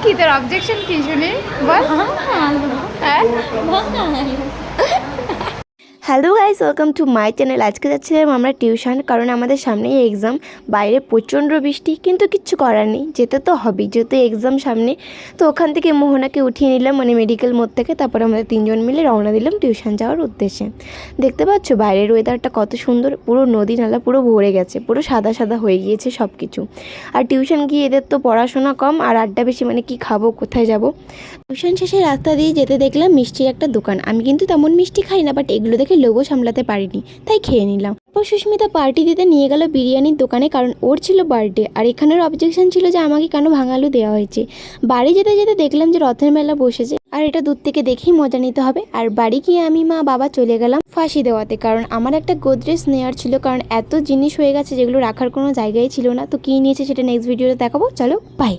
কি তোর অবজেকশন কি শুনি বল। হ্যাঁ hello guys, welcome to my channel. আজকে যাচ্ছিলাম আমরা টিউশন, কারণ আমাদের সামনেই এক্সাম। বাইরে প্রচণ্ড বৃষ্টি, কিন্তু কিচ্ছু করার নেই, যেতে তো হবেই যেহেতু এক্সাম সামনে। তো ওখান থেকে মোহনাকে উঠিয়ে নিলাম, মানে মেডিকেল মোড় থেকে। তারপর আমাদের তিনজন মিলে রওনা দিলাম টিউশন যাওয়ার উদ্দেশ্যে। দেখতে পাচ্ছ বাইরের ওয়েদারটা কত সুন্দর, পুরো নদী নালা পুরো ভরে গেছে, পুরো সাদা সাদা হয়ে গিয়েছে সব কিছু। আর টিউশন গিয়ে এদের তো পড়াশোনা কম আর আড্ডা বেশি, মানে কি খাবো কোথায় যাব। টিউশন শেষে রাস্তা দিয়ে যেতে দেখলাম মিষ্টির একটা দোকান। আমি কিন্তু তেমন মিষ্টি খাই না, বাট এগুলো দেখে লোভও সামলাতে পারিনি, তাই খেয়ে নিলাম। তারপর সুস্মিতা পার্টি দিতে নিয়ে গেল বিরিয়ানির দোকানে, কারণ ওর ছিল বার্থডে। আর এখানের অবজেকশন ছিল যে আমাকে কেন ভাঙালু দেওয়া হয়েছে। বাড়ি যেতে যেতে দেখলাম যে রথের মেলা বসেছে, আর এটা দূর থেকে দেখেই মজা নিতে হবে। আর বাড়ি গিয়ে আমি মা বাবা চলে গেলাম ফাঁসি দেওয়াতে, কারণ আমার একটা গোদরেজ নেওয়ার ছিল, কারণ এত জিনিস হয়ে গেছে যেগুলো রাখার কোনো জায়গায় ছিল না। তো কী নিয়েছে সেটা নেক্সট ভিডিওতে দেখাবো, চলো বাই।